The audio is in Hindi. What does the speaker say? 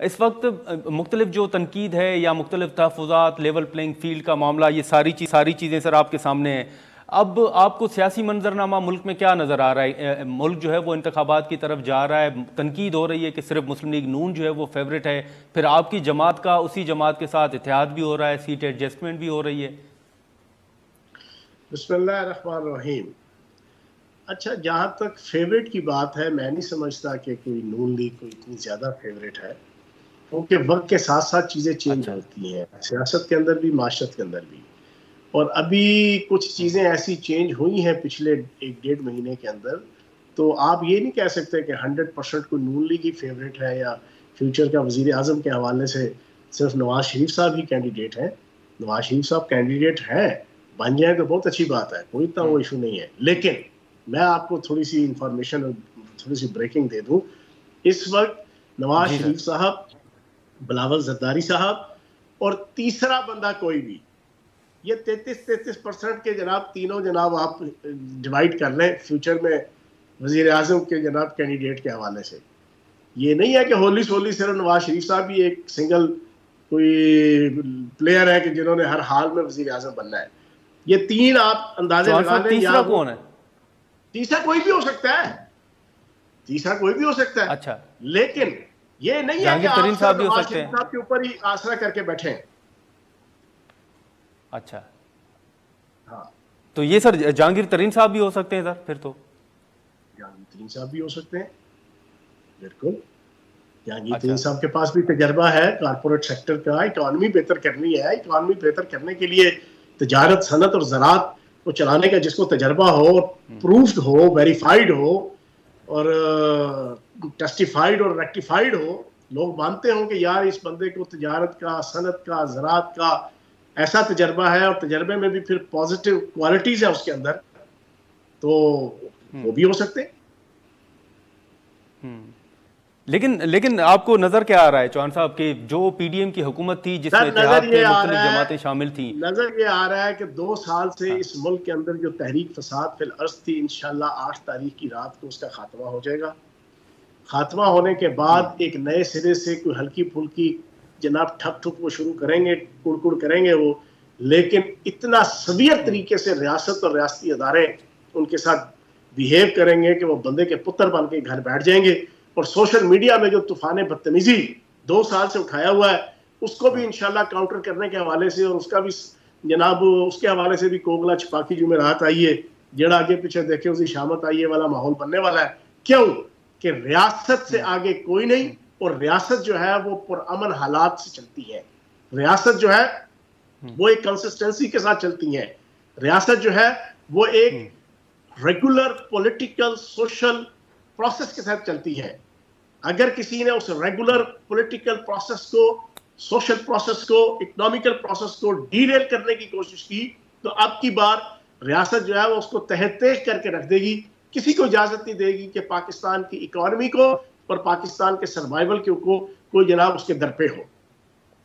इस वक्त मुख्तलिफ जो तनकीद है या मुख्तलिफ तहफ़्फ़ुज़ात, लेवल प्लेइंग फील्ड का मामला, ये सारी चीज़ें सर आपके सामने हैं। अब आपको सियासी मंजरनामा मुल्क में क्या नज़र आ रहा है? मुल्क जो है वो इंतखाबात की तरफ जा रहा है, तनकीद हो रही है कि सिर्फ मुस्लिम लीग नून जो है वो फेवरेट है, फिर आपकी जमात का उसी जमात के साथ इत्तेहाद भी हो रहा है, सीट एडजस्टमेंट भी हो रही है। बिस्मिल्लाहिर्रहमानिर्रहीम। अच्छा, जहाँ तक फेवरेट की बात है, मैं नहीं समझता कि कोई नून लीग कोई इतनी ज़्यादा फेवरेट है, क्योंकि वक्त के साथ साथ चीज़ें चेंज होती हैं, सियासत के अंदर भी, माशरत के अंदर भी। और अभी कुछ चीज़ें ऐसी चेंज हुई हैं पिछले 1-1.5 महीने के अंदर, तो आप ये नहीं कह सकते कि 100% कोई नून लीग ही फेवरेट है या फ्यूचर का वज़ीर आज़म के हवाले से सिर्फ नवाज शरीफ साहब ही कैंडिडेट हैं। नवाज शरीफ साहब कैंडिडेट हैं, बन जाए तो बहुत अच्छी बात है, कोई इतना वो इशू नहीं है। लेकिन मैं आपको थोड़ी सी इंफॉर्मेशन, थोड़ी सी ब्रेकिंग दे दूं। इस वक्त नवाज शरीफ साहब, बिलावल जरदारी साहब और तीसरा बंदा कोई भी, ये 33% के जनाब, तीनों जनाब आप डिवाइड कर लें फ्यूचर में वजीर आजम के जनाब कैंडिडेट के हवाले से। ये नहीं है कि होली सोली सिर्फ नवाज शरीफ साहब भी एक सिंगल कोई प्लेयर है कि जिन्होंने हर हाल में वजीर आजम बनना है। ये तीन आप अंदाजे लगा लें। तीसरा कौन है? तीसरा कोई भी हो सकता है, तीसरा कोई भी हो सकता है। अच्छा, लेकिन ये नहीं है कि आप नवाज शरीफ साहब के ऊपर ही आसरा करके बैठे हैं। अच्छा, हाँ, तो ये सर जहांगीर तरीन साहब भी हो सकते हैं सर? फिर तो जहांगीर तरीन साहब भी हो सकते हैं, बिल्कुल। जहांगीर तरीन साहब के पास भी तजर्बा है कारपोरेट सेक्टर का। इकॉनमी बेहतर करनी है, इकॉनमी बेहतर करने के लिए तजारत, सनत और ज़राअत को चलाने का जिसको तजर्बा हो, प्रूफ्ड हो, वेरीफाइड हो और टेस्टिफाइड और रेक्टिफाइड हो, लोग मानते हों कि यार इस बंदे को तजारत का, सनत का, ज़राअत का ऐसा तजर्बा है और तजर्बे में भी फिर पॉजिटिव क्वालिटीज है उसके अंदर, तो वो भी हो सकते हैं। लेकिन आपको नजर क्या आ रहा है चौहान साहब कि जो पीडीएम की हुकूमत थी जिसमें इत्तेहाद के मुख्तलिफ जमातें शामिल थी, नजर ये आ रहा है कि 2 साल से इस मुल्क के अंदर जो तहरीक फसाद फिल अर्ज थी, इंशाल्लाह 8 तारीख की रात को उसका खात्मा हो जाएगा। खात्मा होने के बाद एक नए सिरे से कोई हल्की फुल्की जनाब ठप ठुक वो शुरू करेंगे, कुड़कुड़ करेंगे वो, लेकिन इतना सवियर तरीके से रियासत और रियासती अदारे उनके साथ बिहेव करेंगे कि वो बंदे के पुत्र बन के घर बैठ जाएंगे। और सोशल मीडिया में जो तूफान बदतमीजी 2 साल से उठाया हुआ है, उसको भी इंशाल्लाह काउंटर करने के हवाले से, और उसका भी जनाब उसके हवाले से भी कोगला छपाकी जुमेरात आई है, जड़ा आगे पीछे देखे उसी शामत आई है वाला माहौल बनने वाला है। क्यों कि रियासत से आगे कोई नहीं, और रियासत जो है वो पुरअमन हालात से चलती है। रियासत जो है वो एक कंसिस्टेंसी के साथ चलती है। रियासत जो है वो एक रेगुलर पॉलिटिकल सोशल प्रोसेस के साथ चलती है। अगर किसी ने उस रेगुलर पॉलिटिकल प्रोसेस को, सोशल प्रोसेस को, इकोनॉमिकल प्रोसेस को डीरेल करने की कोशिश की, तो अब की बार रियासत जो है वो उसको तहत करके रख देगी। किसी को इजाजत नहीं देगी कि पाकिस्तान की इकोनॉमी को और पाकिस्तान के सर्वाइवल को कोई जनाब उसके दर पे हो।